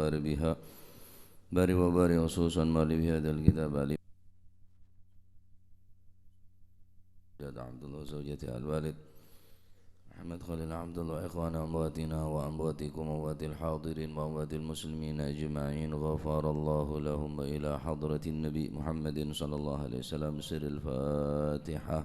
بار بها بار وبار خصوصا ما بهذا الكتاب علي عبد الله زوجته الوالد محمد خليل عبد الله إخوان أمواتنا وأمواتكم وأموات الحاضرين وأموات المسلمين أجمعين غفر الله لهم إلى حضرة النبي محمد صلى الله عليه وسلم سر الفاتحة.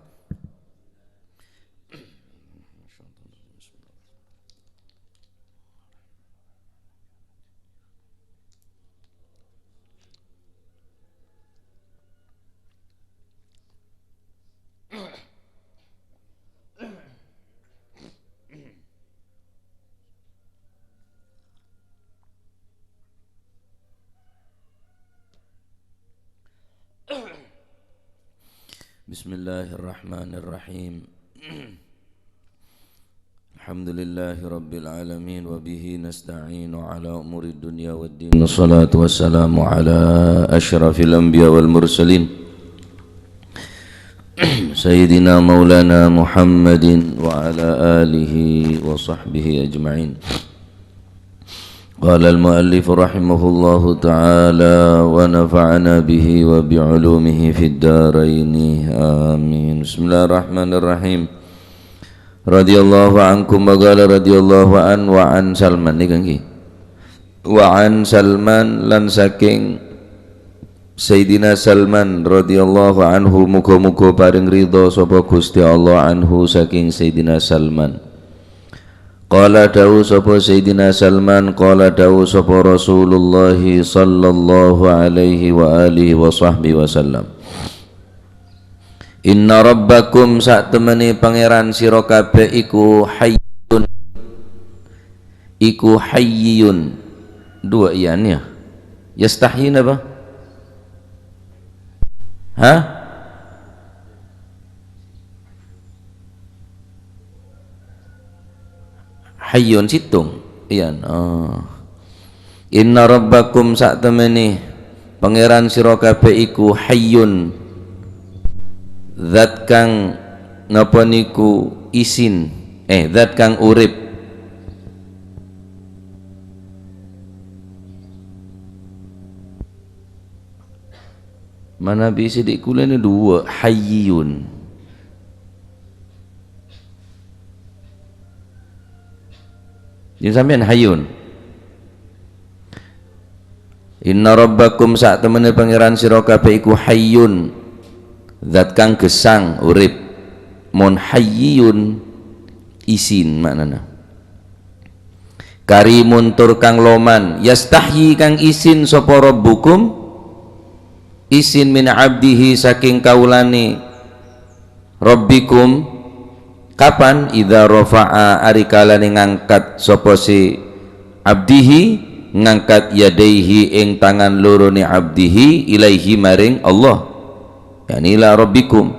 بسم الله الرحمن الرحيم. الحمد لله رب العالمين وبه نستعين على أمور الدنيا والدين والصلاة والسلام على أشرف الأنبياء والمرسلين سيدنا مولانا محمد وعلى آله وصحبه أجمعين. قال المؤلف رحمه الله تعالى ونفعنا به وبعلومه في الدارين آمين. بسم الله الرحمن الرحيم. رضي الله عنكم وقال رضي الله عنه وعن سلمان ini وعن سلمان lan saking Sayyidina Salman radhiyallahu anhu muga-muga paring ridha sapa Gusti Allah anhu saking Sayyidina Salman. Qala dawu sapa Sayyidina Salman qala dawu sapa Rasulullah sallallahu alaihi wa alihi wa sahbihi wasallam. Inna rabbakum sak temene pangeran sira kabeh iku hayyun dua iyan ya yastahyin apa hayyun situng iyan Inna rabbakum sak temene pangeran sira kabeh iku hayyun zat kang napa niku isin zat kang urip mana bisa dikulene dua hayyun yang sampean hayyun. Inna rabbakum sak temene pangeran sira kabeh iku hayyun zat kang gesang urip mon hayyun isin maknana karimun tur kang loman yastahyi kang isin sapa rabbukum isin min abdihi saking kaulane rabbikum kapan idza rafa'a arikalane ngangkat sapa si abdihi ngangkat yadaihi ing tangan loro ni abdihi ilaihi maring Allah yani ila rabbikum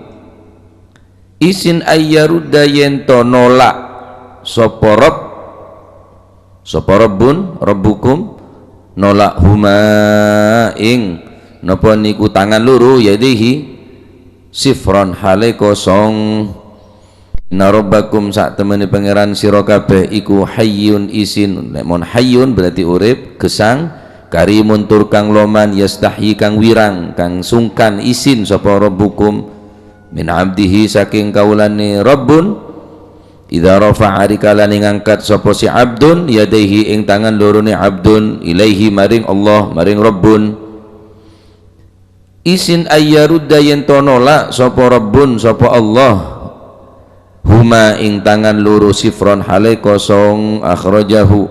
isin ayyarudda yento nolak sapa rabbun rabbukum nolak huma ing napa niku tangan loro yadihi sifron hale kosong. Inna rabbakum sak temene pangeran sira kabeh iku hayyun isin lemon hayyun berarti urip gesang karimun tur kang loman yastahyi kang wirang kang sungkan isin sapa rabbukum min abdihi saking kaulane rabbun idza rafa'a rikalane ngangkat sapa si abdun yadaihi ing tangan lorone abdun ilaihi maring Allah maring rabbun isin ayyarudda yen tonola sapa rabbun sapa Allah huma ing tangan loro sifron hale kosong akhrajahu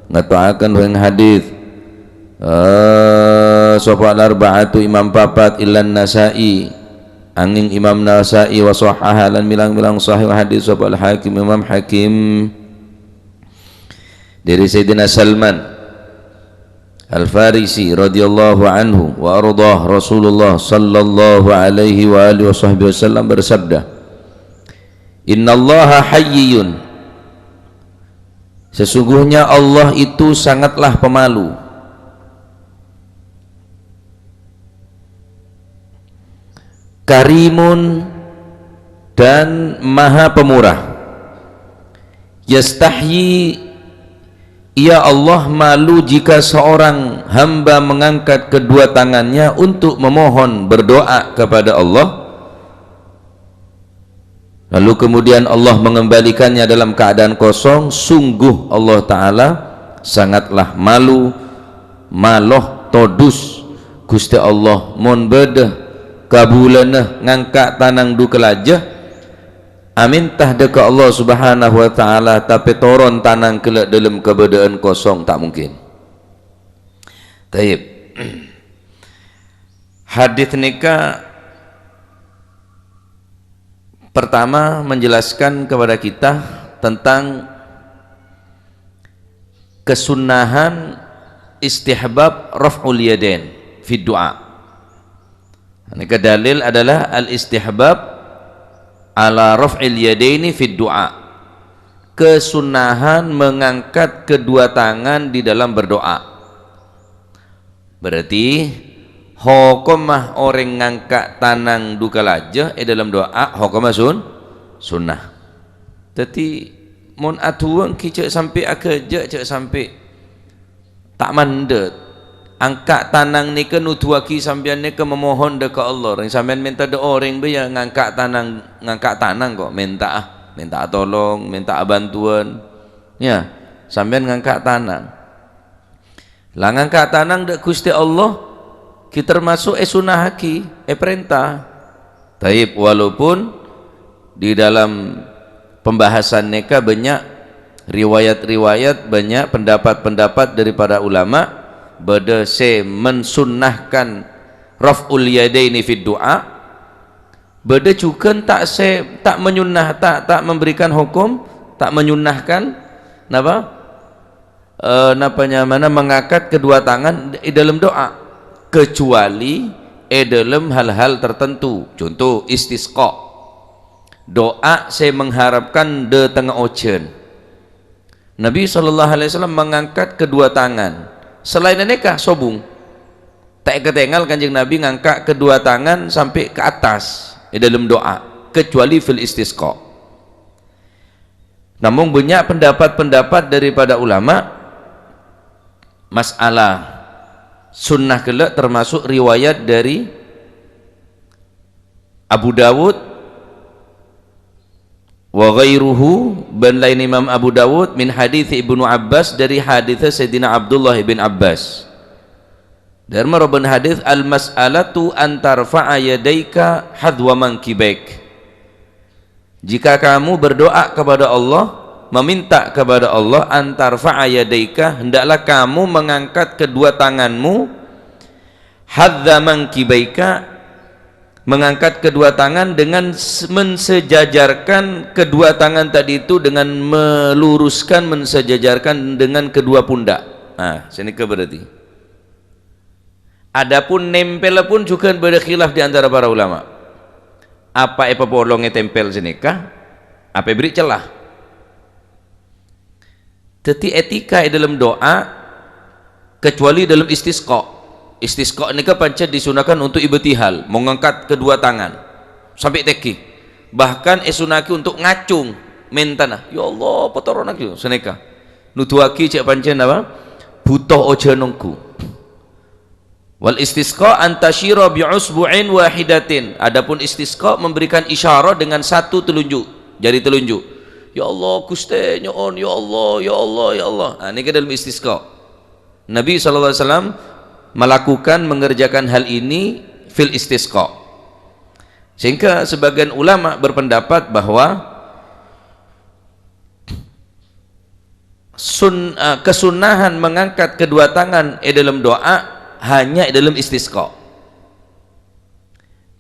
ngatoaken ing hadis sapa al-arba'atu imam papat illan Nasa'i angin Imam Nasa'i wa sahaha lan milang-milang sahih hadis sapa al-Hakim Imam Hakim dari Sayyidina Salman Al-Farisi radhiyallahu anhu wa ardhah Rasulullah sallallahu alaihi wa alihi wasallam bersabda innallaha hayyun sesungguhnya Allah itu sangatlah pemalu karimun dan maha pemurah yastahyi Ya Allah, malu jika seorang hamba mengangkat kedua tangannya untuk memohon berdoa kepada Allah, lalu kemudian Allah mengembalikannya dalam keadaan kosong. Sungguh Allah Ta'ala sangatlah malu, maloh todus Gusti Allah mon bedah kabulanah ngangkat tanang du kelajah amintah deka Allah Subhanahu wa Ta'ala, tapi toron tanang kelak dalam keadaan kosong, tak mungkin. Taib. Hadis nikah pertama menjelaskan kepada kita tentang kesunahan istihbab raf'ul yadain fi du'a. Nikah dalil adalah al-istihbab ala raf'il yadaini fid du'a, kesunahan mengangkat kedua tangan di dalam berdoa. Berarti hukumah orang ngangkat tanang duka laja dalam doa hukumah sunnah. Jadi mon atuang ki cek sampai akeja cek sampai tak mandat angkat tanang ni ke nutuaki sambian ni ke memohon dekat Allah. Orang sambian minta doa orang be yang ngangkat tanang kok minta tolong, minta bantuan. Ya, sambian ngangkat tanang. Lah ngangkat tanang dek Gusti Allah kita termasuk sunah haki, perintah. Taib, walaupun di dalam pembahasan nikah banyak riwayat-riwayat, banyak pendapat-pendapat daripada ulama beda se mensunnahkan raf'ul yadaini fid du'a, beda juga tak menyunnah, tak memberikan hukum, tak menyunnahkan mana mengangkat kedua tangan di dalam doa, kecuali dalam hal-hal tertentu. Contoh istisqa, doa saya mengharapkan de tengah ocean. Nabi SAW mengangkat kedua tangan. Selain nikah sobung tak ketinggal kanjeng Nabi ngangkat kedua tangan sampai ke atas di dalam doa, kecuali fil istisqa. Namun banyak pendapat-pendapat daripada ulama masalah sunnah kelak, termasuk riwayat dari Abu Dawud wa ghairuhu, dan lain Imam Abu Dawud min hadits Ibnu Abbas, dari hadits Sayyidina Abdullah bin Abbas. Dari marabun hadits al-mas'alatu an tarfa'a yadaika hadwa mankibaik. Jika kamu berdoa kepada Allah, meminta kepada Allah, an tarfa'a yadaika, hendaklah kamu mengangkat kedua tanganmu, hadwa mankibaika, mengangkat kedua tangan dengan mensejajarkan kedua tangan tadi itu, dengan meluruskan, mensejajarkan dengan kedua pundak. Nah, sini ke berarti. Adapun nempel pun juga berkhilaf di antara para ulama. Apa polongnya tempel sini kah? Apa beri celah? Teti etika dalam doa, kecuali dalam istisqa. Istisqa ini kan pancet disunahkan untuk ibtihal, mengangkat kedua tangan sampai teki. Bahkan esunaki untuk ngacung mentana. Ya Allah, potoron aku seneka. Nutuaki cek pancen apa? Butuh ojenongku. Wal istisqa antashira bi usbu'in wahidatin. Adapun istisqa memberikan isyarat dengan satu telunjuk, jari telunjuk. Ya Allah, Gusti nyoon, ya Allah, ya Allah, ya Allah. Nah, ini ke dalam istisqa. Nabi SAW melakukan, mengerjakan hal ini fil istisqa. Sehingga sebagian ulama berpendapat bahwa kesunahan mengangkat kedua tangan dalam doa hanya dalam istisqa.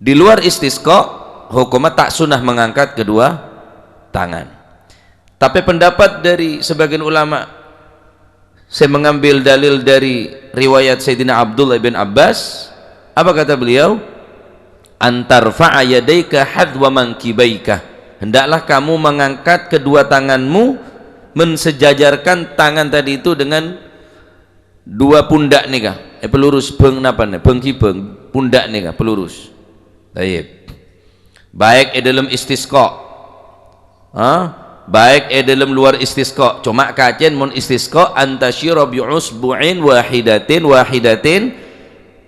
Di luar istisqa hukumnya tak sunnah mengangkat kedua tangan. Tapi pendapat dari sebagian ulama, saya mengambil dalil dari riwayat Sayyidina Abdullah bin Abbas. Apa kata beliau? Antarfa'a yadaika hadwa mankibaika, hendaklah kamu mengangkat kedua tanganmu, mensejajarkan tangan tadi itu dengan dua pundak nih kah? Pelurus beng napa nih? Bengki beng pundak nih kah? Pelurus. Baik. Baik dalam istisqa. baik dalam luar istisqa. Cuma kacen mun istisqa antasyira bi usbu'in wahidatin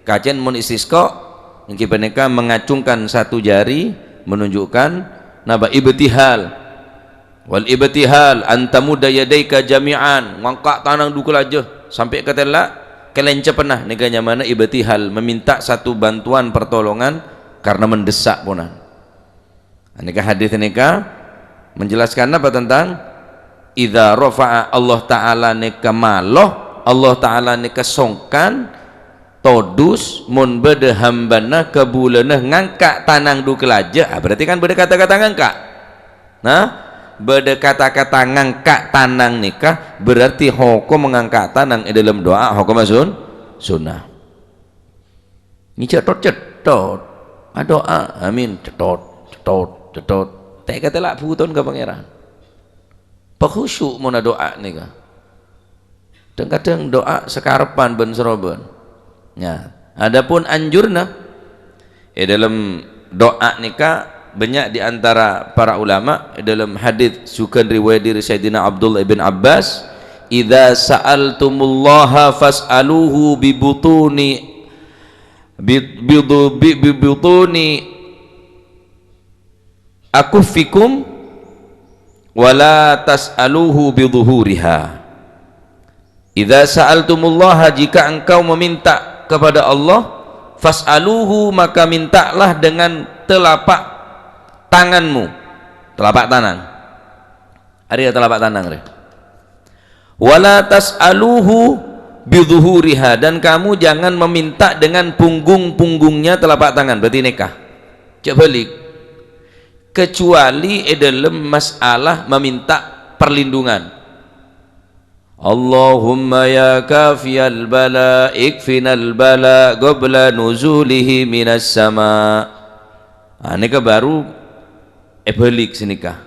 kacen mun istisqa engki peneka mengacungkan satu jari menunjukkan naba ibtihal. Wal ibtihal antamudda yadaika jami'an, ngangkat tangan dukul aja sampai ke telak kelence pernah neganya mana ibtihal, meminta satu bantuan pertolongan karena mendesak punan. Nikah hadis nikah menjelaskan apa tentang idza rafa'a Allah taala nikah maloh, Allah taala nikah songkan todus mun bede hambana kebulanah ngangkat tanang dukul aja. Berarti kan bede kata-kata ngangkat. Nah, bede kata-kata ngangkat tanang nikah berarti hukum mengangkat tanang dalam doa hukum sunnah. Ini cetot doa amin cetot tak kata lah puton ke pangeran pakhusyuk mana doa ni ka kadang doa sekarepan ben seroben ya. Adapun anjurna dalam doa nikah banyak di antara para ulama dalam hadis sukan riwayat dari Sayyidina Abdullah ibn Abbas, idza sa'altumullaha fas'aluhu bibutuni akufikum wala tas'aluhu bidhuhuriha. Idza sa'altumullaha, jika engkau meminta kepada Allah, fas'aluhu, maka mintalah dengan telapak tanganmu. Telapak tangan. Ada telapak tangan re. Wala tas'aluhu bidhuhuriha, dan kamu jangan meminta dengan punggung-punggungnya telapak tangan. Berarti nikah. Cek balik. Kecuali dalam masalah meminta perlindungan. Allahumma ya kafiyal bala ikfinal bala qabla nuzulihi minas sama. Nikah baru balik sinikah.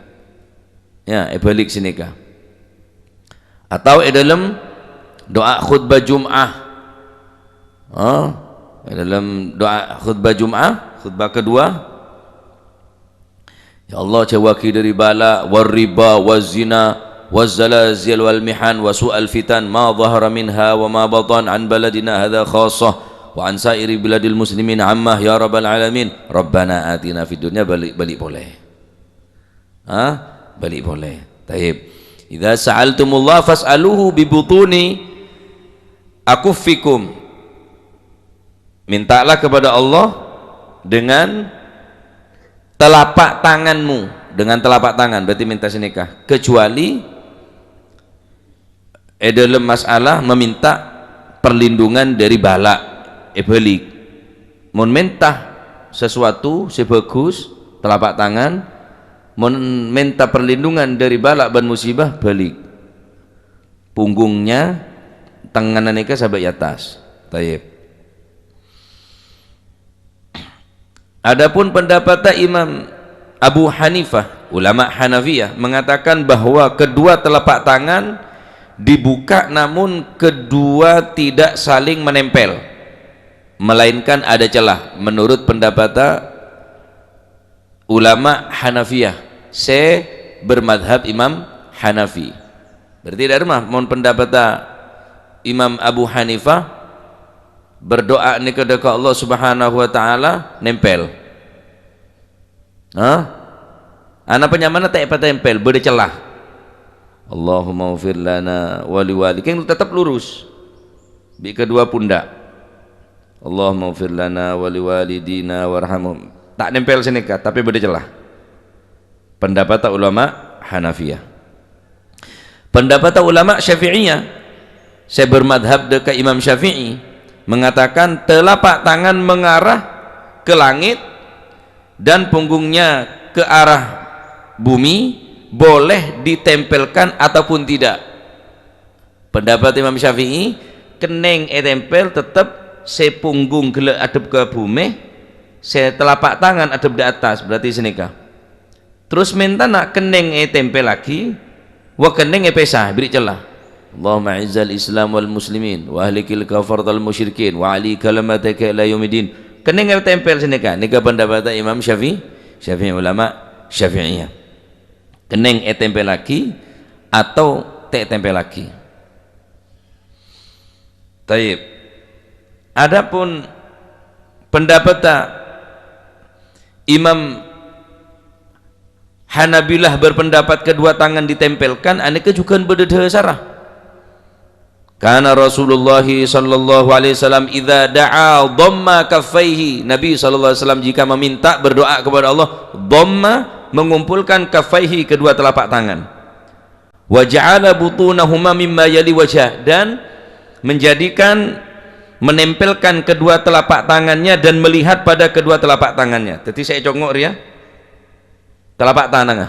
Ya, balik sinikah. Atau dalam doa khutbah Jum'ah. Dalam doa khutbah Jum'ah, khutbah kedua, ya Allah cawaki dari bala war riba waz zina waz zalazil wal mihan wa su'al fitan ma dhahara minha wa ma batan an baladina hadha khassah wa an sairi biladil muslimin ammah ya rabbal alamin. Rabbana atina fid dunya, balik boleh. Balik boleh. Taib. Idza sa'altumullah fas'aluhu bibutuni akufikum. Mintalah kepada Allah dengan telapak tanganmu, dengan telapak tangan, berarti minta senikah. Kecuali dalam masalah meminta perlindungan dari bala balik. Mun minta sesuatu sebagus telapak tangan, mun minta perlindungan dari bala dan musibah, balik punggungnya tangan nikah sampai atas. Taib. Adapun pendapat Imam Abu Hanifah, ulama Hanafiyah, mengatakan bahwa kedua telapak tangan dibuka namun kedua tidak saling menempel, melainkan ada celah. Menurut pendapat ulama Hanafiyah, saya bermadhab Imam Hanafi. Berarti dari mana? Mohon pendapat Imam Abu Hanifah, berdoa ni kepada Allah Subhanahu wa taala nempel. Ana penyamana tak tempel, berde celah. Allahumma ufir lana wali kan tetap lurus. Di kedua pundak. Allahumma ufir lana wali walidina warhamhum. Tak nempel senika tapi berde celah. Pendapat ulama Hanafiyah. Pendapat ulama Syafi'iyah, saya bermadhab dekat Imam Syafi'i, mengatakan telapak tangan mengarah ke langit dan punggungnya ke arah bumi, boleh ditempelkan ataupun tidak. Pendapat Imam Syafi'i, keneng tempel tetap sepunggung gelak adep ke bumi, telapak tangan adep di atas, berarti senikah. Terus minta nak keneng tempel lagi, wa keneng pesah, beri celah. Allahumma izzal Islam wal muslimin wa ahlikil kafar wal musyrikin wa ali kalimataka ila yaumidin. Keneng tempel senika. Nika pendapat Imam Syafi'i, ulama Syafi'iyah. keneng tempel lagi atau tempel lagi. Taib. Adapun pendapat Imam Hanabilah berpendapat kedua tangan ditempelkan, aneka juga berdedeh sarah. Karena Rasulullah sallallahu alaihi wasallam idza da'a dhamma kaffaihi, Nabi sallallahu alaihi wasallam jika meminta berdoa kepada Allah, dhamma mengumpulkan kaffaihi kedua telapak tangan. Wa ja'ala butunahuma mimma yali wajah, dan menjadikan menempelkan kedua telapak tangannya dan melihat pada kedua telapak tangannya. Jadi saya congok ya. Telapak tangan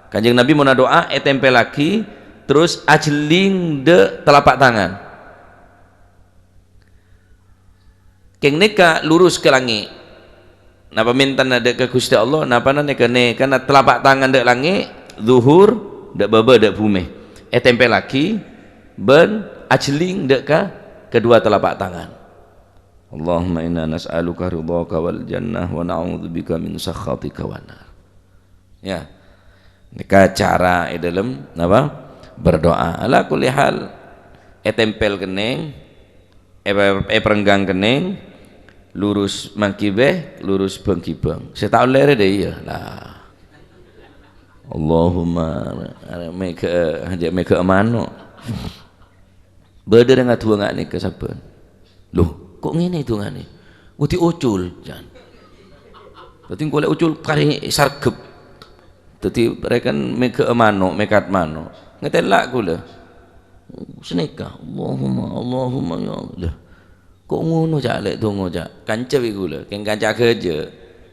Kanjeng Nabi mau doa tempel lagi terus ajling de telapak tangan keng neka lurus ke langit napa minta nada ke Gusti Allah napa nane kene karena telapak tangan dek langit zuhur dek baba dek bumi tempel lagi ben ajling dek ka kedua telapak tangan. Allahumma inna nas'aluka ridhaka wal jannah wa na'udzubika min sakhatika wan nar. Ya, ini cara dalam apa berdoa. Ala kulli hal tempel keneng perenggang keneng lurus mangkibeh lurus bengkibeng saya tahu lere deh ya lah Allahumma meka amano beda dengan tua ngak ni ke siapa loh kok ngene itu ngak ni uti ucul jangan berarti kalau ucul kari sargep jadi mereka meka mano mekat mano ngetelak gula seneka Allahumma ya Allah kok ngono jak lek dongo jak kanca wi gula keng kanca kerja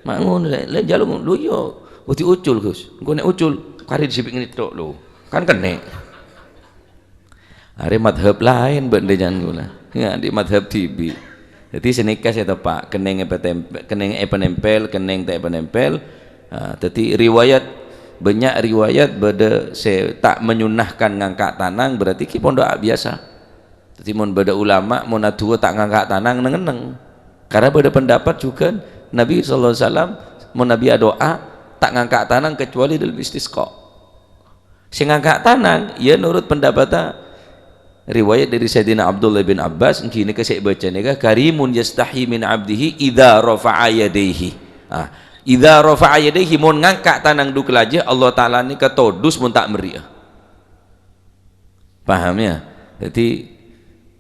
mak ngono lek jalung lu yo uti ucul Gus engko nek ucul kari disipik ngene tok lho kan kene are madhab lain bende jangan gula ya di madhab tibi jadi seneka saya tepak keneng penempel keneng tak penempel jadi riwayat banyak riwayat beda saya tak menyunahkan ngangkat tanang berarti ki pondok biasa. Jadi mun beda ulama mun tua tak ngangkat tanang neng karena beda pendapat juga Nabi sallallahu alaihi wasallam mun Nabi doa tak ngangkat tanang kecuali dalam istisqa. Sing ngangkat tanang ya nurut pendapat riwayat dari Sayyidina Abdullah bin Abbas ngene ke saya baca nika karimun yastahi min abdihi idza rafa'a yadayhi. Idza rafa'a yadayhi mun ngangkat tanang du kelajah Allah taala ni ketodus mun tak meriah. Paham ya? Jadi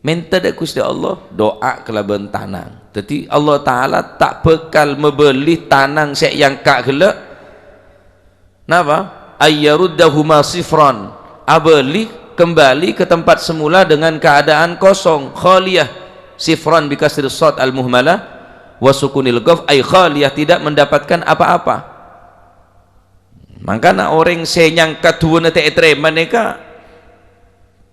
minta dak Gusti Allah doa kelaban tanang. Jadi Allah taala tak bekal membeli tanang sek yang kak gelak. Napa? Ayyaruddahuma sifran. Abeli kembali ke tempat semula dengan keadaan kosong, khaliyah. Sifran bi kasri shad al muhmalah wa sukunil qaf ay khaliyah tidak mendapatkan apa-apa. Makanya orang senyang kedua nate terima neka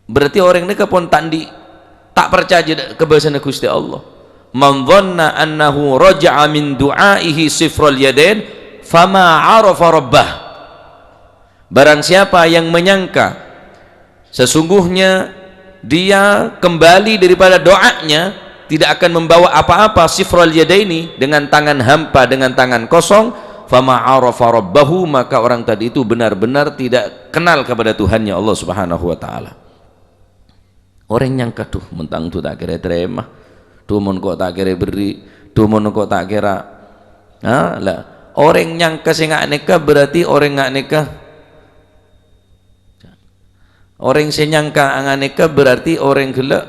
berarti orang neka pun tak percaya kebesaran Gusti Allah. Man dhanna annahu raja'a min du'aihi sifral yadain fama 'arafa rabbah. Barang siapa yang menyangka sesungguhnya dia kembali daripada doanya tidak akan membawa apa-apa sifral yadaini dengan tangan hampa dengan tangan kosong fama 'arafa rabbahu maka orang tadi itu benar-benar tidak kenal kepada Tuhannya Allah Subhanahu wa taala. Orang yang kaduh mentang tu tak kira terima tu mon kok tak kira beri tu mon kok tak kira lah orang yang kesengak nikah berarti orang ngak nikah orang senyangka angan nikah berarti orang gelak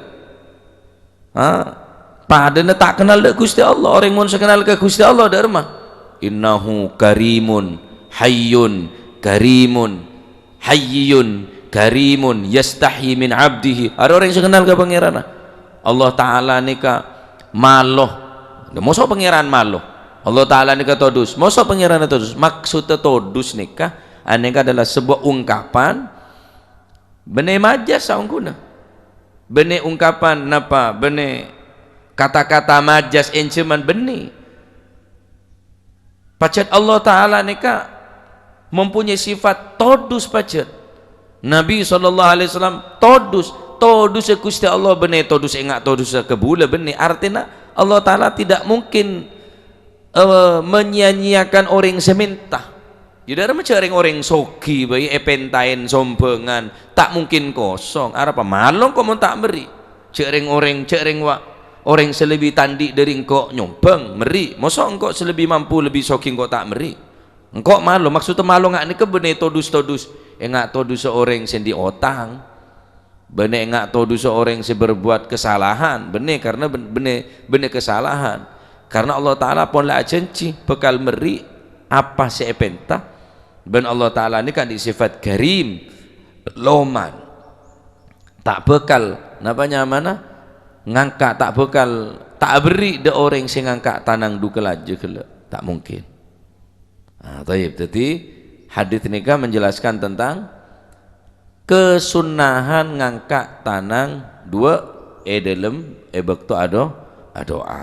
padahal tak kenal dak Gusti Allah. Orang mun sekenal ke Gusti Allah dak remah innahu karimun hayyun karimun hayyun karimun yastahi min abdihi. Ada orang yang sekenal ke pangeran Allah taala nika maloh mosok pangeran maloh Allah taala nika todus mosok pangeran todus maksudnya todus nika aneka adalah sebuah ungkapan bene majas saungkuna bene ungkapan napa bene kata-kata majas enceman beni pacet Allah taala nika mempunyai sifat todus pacet Nabi SAW todus Gusti Allah beni todus enggak todus kebula beni artinya Allah taala tidak mungkin menyia-nyiakan orang seminta Jadi macam orang sogi bayi epentain sombengan tak mungkin kosong. Apa malong kau mau tak beri? Cering orang selebih tandi dari engkau nyombeng meri. Masa engkau selebih mampu lebih sogi engkau tak meri? Engkau malu maksudnya malu ngak ni ke benih todus ngak todus seorang sendi otang benih ngak todus seorang se berbuat kesalahan benih karena benih kesalahan karena Allah Ta'ala pun lah janji bekal meri apa seepenta ben Allah Ta'ala ni kan disifat karim loman tak bekal napanya mana ngangkat tak bekal tak beri de orang sing ngangkat tanang dukel aja tak mungkin. Jadi hadis ini kan menjelaskan tentang kesunahan ngangkat tanang dua dalam waktu doa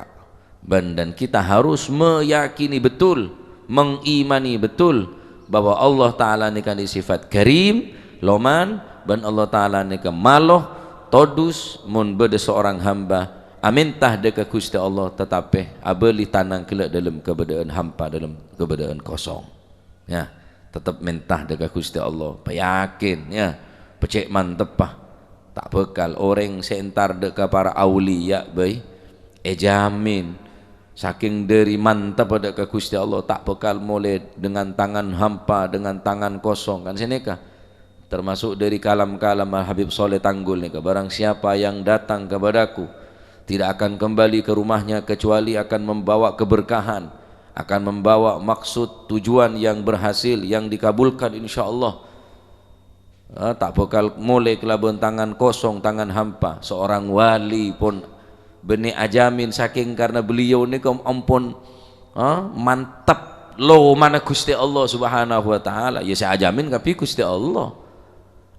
dan kita harus meyakini betul mengimani betul bahwa Allah Ta'ala ini kan sifat karim loman dan Allah Ta'ala ini kan maloh todus mun beda seorang hamba amintah deka Gusti Allah tetapi abeli tanang kelak dalam keberadaan hampa dalam keberadaan kosong ya tetap mentah deka Gusti Allah yakin ya pecek mantepah tak bekal orang sentar deka para aulia baik jamin saking dari mantap deka Gusti Allah tak bekal mulai dengan tangan hampa dengan tangan kosong kan seneka termasuk dari kalam-kalam Habib Soleh Tanggul nika barang siapa yang datang kepadaku tidak akan kembali ke rumahnya kecuali akan membawa keberkahan, akan membawa maksud tujuan yang berhasil, yang dikabulkan insyaAllah. Tak bakal mulai kelabun tangan kosong, tangan hampa. Seorang wali pun benih ajamin saking karena beliau ni ampun mantap lo mana Gusti Allah Subhanahu wa taala. Ya saya ajamin tapi Gusti Allah.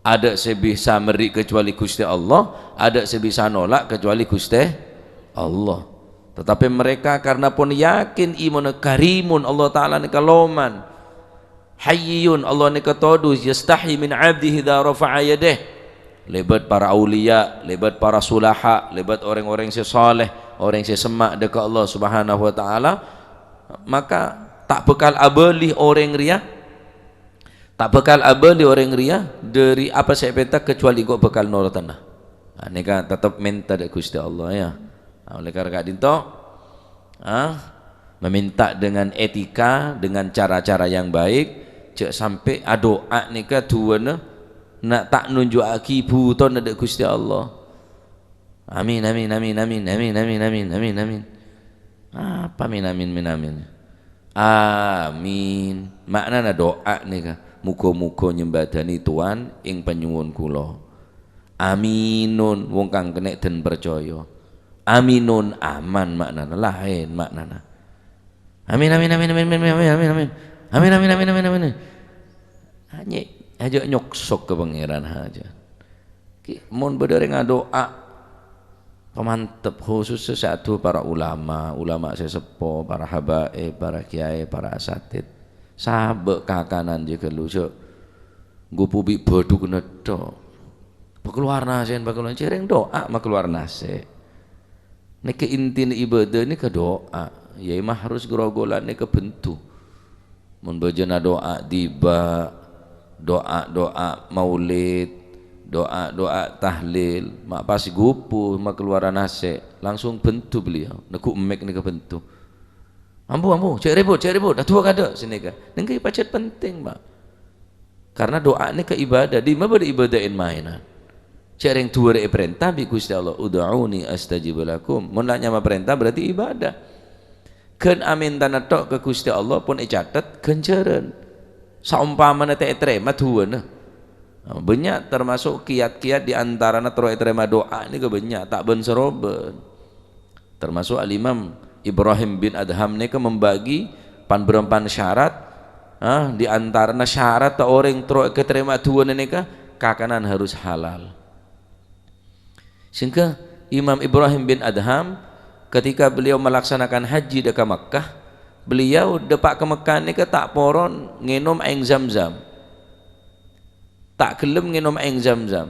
Ada sebisa meri kecuali Gusti Allah, ada sebisa nolak kecuali Gusti Allah. Tetapi mereka karena pun yakin iman karimun Allah Ta'ala ni kaloman hayyun Allah ni katodus yastahi min abdihi dha rafa'a yadeh lebat para aulia, lebat para sulaha, lebat orang-orang yang saleh, orang yang semak dekat Allah Subhanahu wa taala maka tak bekal abeli orang ria tak bekal abeli orang ria dari apa saya minta kecuali kau bekal nol tanah. Ini kan tetap minta dari Gusti Allah ya. Oleh karena dinto, meminta dengan etika, dengan cara-cara yang baik, cek sampai doa ni kan tuan nak tak nunjuk akibu ton dari Gusti Allah. Amin amin amin amin amin amin amin amin amin. Apa amin amin amin amin. Amin. Maknanya doa ni kan. Muka-muka nyembadani Tuhan ing penyuwun kula. Aminun wong kang kena den percaya. Aminun aman maknana lain maknana. Amin amin amin amin amin amin amin amin. Amin amin amin amin amin. Hanya aja nyoksok ke pangeran aja. Ki mun bedere ngadoa pemantep khusus satu para ulama sesepuh, para habaib, para kiai, para asatid. Sabek kakanan je kelu cok gue pubi bodoh kena do keluar nasi bakal cereng doa mak keluar nasi ini ke inti ibadah ini ke doa ya mah harus gerogolan ini ke bentuk membajana doa diba doa maulid doa tahlil mak pasti gupu mak keluar nasi langsung bentuk beliau neku emek ini ke bentuk ambu cek ribut dah tua kada sini kan nengkai pacet penting pak karena doa ini ke ibadah di mana ibadahin mainan cek yang tua perintah bi Gusti Allah ud'uni astajib lakum mun nanya ma perintah berarti ibadah kan amin tanah tok ke Gusti Allah pun catat kenceran saumpamana teh terima tuan banyak termasuk kiat-kiat di antara terima doa ini ke banyak tak ben seroben termasuk al-Imam Ibrahim bin Adham ni membagi pan syarat di antara syarat orang keterima Tuhan ini kakanan harus halal sehingga Imam Ibrahim bin Adham ketika beliau melaksanakan haji dekat Makkah beliau depak ke Makkah ni tak poron nginum air zam-zam tak gelem nginum air zam-zam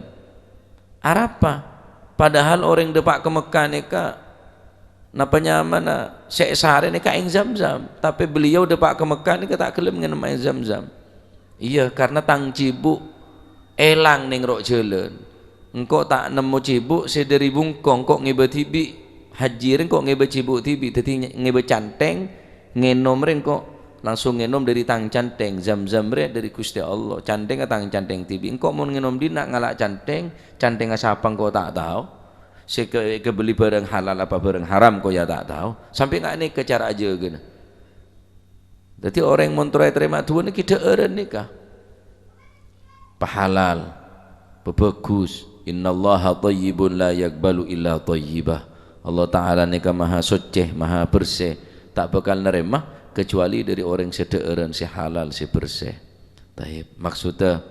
apa padahal orang depak ke Makkah ni napanya mana sehari ni kain zam-zam tapi beliau depak ke Mekah ni tak kelem minum air zam-zam Iya, karena tang cibuk elang ning rok jalan. Engkau tak nemu cibuk sederi bungkong kok ngebe tibi haji ring kok ngebe cibuk tibi dadi ngebe canteng ngenom ring kok langsung ngenom dari tang canteng zam-zam ring dari Gusti Allah canteng ke tang canteng tibi engkau mau ngenom dina ngalak canteng asapang kau tak tahu si kebeli barang halal apa barang haram kau ya tak tahu sampai nggak nih ke cara aja gini. Jadi orang yang montorai terima Tuhan ini kita nikah pahalal bagus. Innallaha thayyibun la yaqbalu illa thayyibah. Allah Ta'ala nikah maha suci, maha bersih, tak bakal nerima kecuali dari orang sedeureun si halal si bersih. Taib. Maksudnya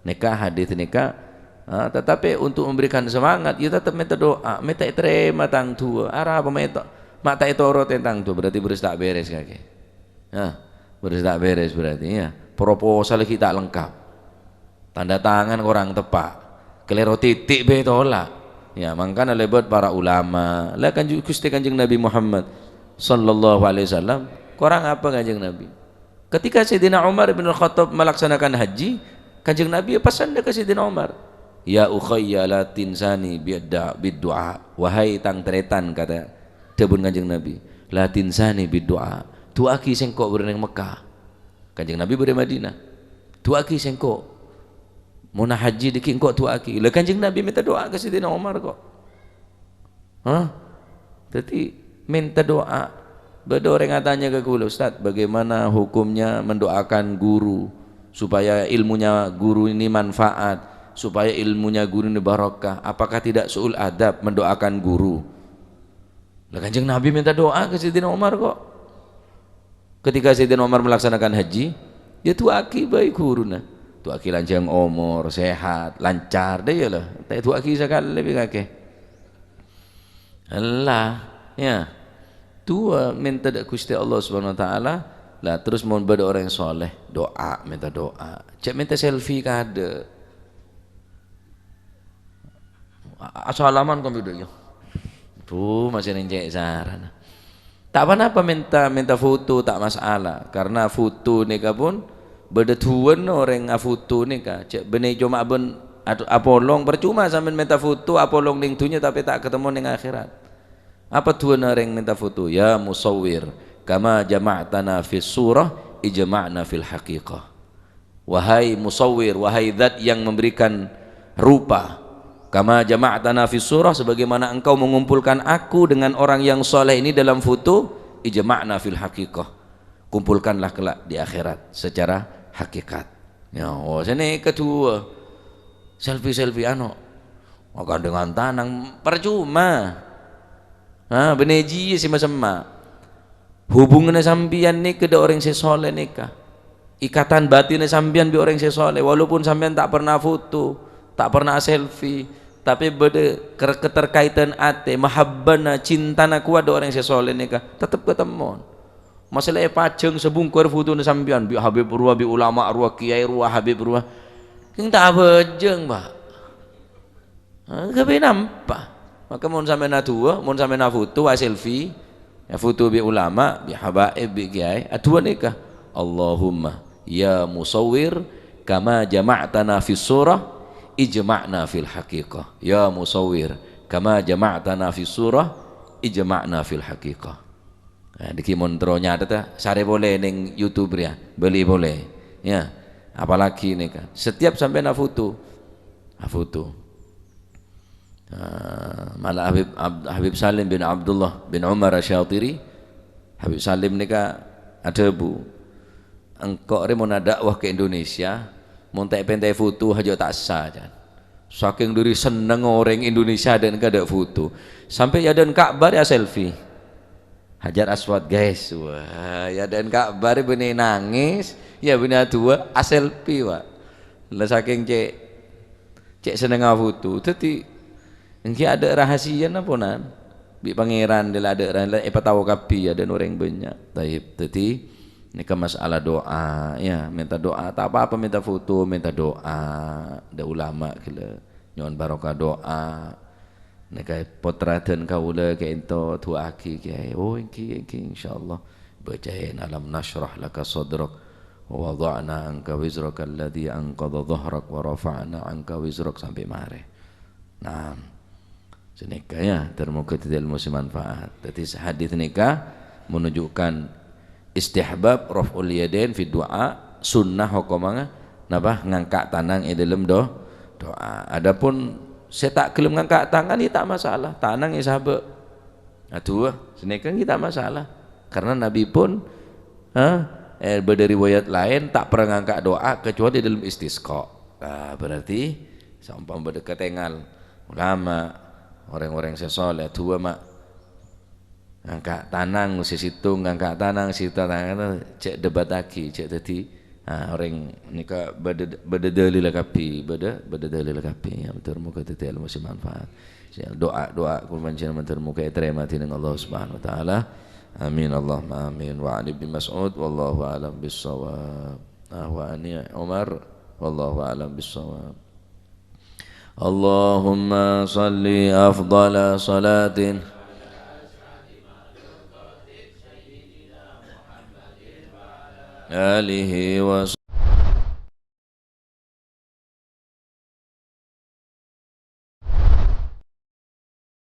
nikah hadis nikah tetapi untuk memberikan semangat ya tetap minta doa, minta terima tang tua. Arah apa minta mak tak itoro tentang tu berarti beres tak beres kaki. Beres tak beres berarti ya. Proposal kita lengkap. Tanda tangan orang tepak. Kelero titik be tolak ya makanya lebat para ulama lah kan Gusti Kanjeng Nabi Muhammad sallallahu alaihi wasallam kurang apa Kanjeng Nabi ketika Sayyidina Umar bin Khattab melaksanakan haji Kanjeng Nabi pesan ke Sayyidina Umar ya ukhayya la tinsani bid-du'a wahai tang tretan kata debun Kanjeng Nabi la tinsani bid-du'a tuaki sengkok berenang Mekah Kanjeng Nabi beri Madinah tuaki sengkok mau nak haji dikit kok tuaki lah Kanjeng Nabi minta doa ke Sayyidina Umar kok jadi minta doa beda orang tanya ke kula Ustaz bagaimana hukumnya mendoakan guru supaya ilmunya guru ini manfaat supaya ilmunya guru ini barokah apakah tidak suul adab mendoakan guru lah Kanjeng Nabi minta doa ke Sayyidina Umar kok ketika Sayyidina Umar melaksanakan haji dia tuaki baik guruna tuaki lanjang umur sehat lancar deh ya lah tuaki sekali lebih kakek Allah ya tua minta dak Gusti Allah Subhanahu wa taala lah terus mau pada orang yang soleh doa minta doa cek minta selfie kada assalamualaikum kau video tuh masih nencek saran tak apa-apa minta foto tak masalah karena foto nikah pun berdetuan orang foto ni kah cek benih cuma ben atau apolong percuma sampai minta foto apolong ning dunia tapi tak ketemu ning akhirat apa tuan orang minta foto ya musawwir kama jama'tana fis surah ijma'na fil haqiqah wahai musawwir wahai zat yang memberikan rupa kama jama'tana fis surah sebagaimana engkau mengumpulkan aku dengan orang yang soleh ini dalam foto ijma'na fil haqiqah kumpulkanlah kelak di akhirat secara hakikat ya sini kedua selfie akan dengan tanang percuma beneji si sama hubungannya sambian ni ke orang sesoleh nikah ikatan batinnya sambian bi orang sesoleh walaupun sambian tak pernah foto tak pernah selfie tapi beda keterkaitan ate mahabbana cintana kuat ada orang sesoleh nikah tetap ketemu masalah pajeng sebungkur foto ni sambian bi Habib ruah bi ulama ruah kiai ruah Habib ruah kita tak bejeng pak kepi nampak maka mohon sampai na tua mohon sampai na foto selfie ya foto bi ulama bi habaib bi kiai atua nikah Allahumma ya musawwir kama jama'tana fis surah ijma'na fil haqiqah ya musawwir kama jama'tana fis surah ijma'na fil haqiqah di kimontronya ada sare boleh neng YouTube ya beli boleh ya apalagi nih kan setiap sampai na foto malah Habib Salim bin Abdullah bin Umar Asyatiri Habib Salim nih kan ada bu engkau mau dakwah ke Indonesia mau pentai foto aja tak sah kan saking diri seneng orang Indonesia dan kada foto sampai ya dan Ka'bah ya selfie Hajar Aswad guys wah ya dan Ka'bah benih nangis ya benih tua selfie wah lah saking cek seneng foto jadi engki ada rahasia apa nan bi pangeran dia ada rahasia tahu kapi ya dan orang banyak taib jadi ini ke masalah doa ya minta doa tak apa-apa minta foto minta doa ada ulama kila nyon barokah doa nek potraten kaula ke ento tuaki ke oh engki insyaallah bacain alam nasrah laka sadrak wa wada'na anka wizraka alladhi anqadha dhahrak wa rafa'na anka wizrak sampai mare. Nah, senika ya termuka tidak ilmu manfaat. Jadi hadis nikah menunjukkan istihbab raf'ul yadain fi du'a, sunnah hukumnya napa ngangkat tangan dalam doa. Adapun saya tak gelem ngangkat tangan ya tak masalah, tanang ya sahabat. Aduh, senika kita masalah. Karena Nabi pun dari riwayat lain tak pernah ngangkat doa kecuali dalam istisqa. Nah, berarti seumpama berdekat tengal ulama, orang-orang sesoleh tua mak ngangkat tanang situ ngangkat tanang situ tanang cek debat lagi cek tadi orang nikah beda dalil kapi beda dalil kapi yang termuka tadi ilmu manfaat doa kurban jenengan termuka terima dengan Allah Subhanahu wa taala. Amin Allahumma amin. Wa ali bin Mas'ud wallahu a'lam bissawab. Wa ani Umar wallahu a'lam bissawab. Allahumma salli afdala salatin alihi wa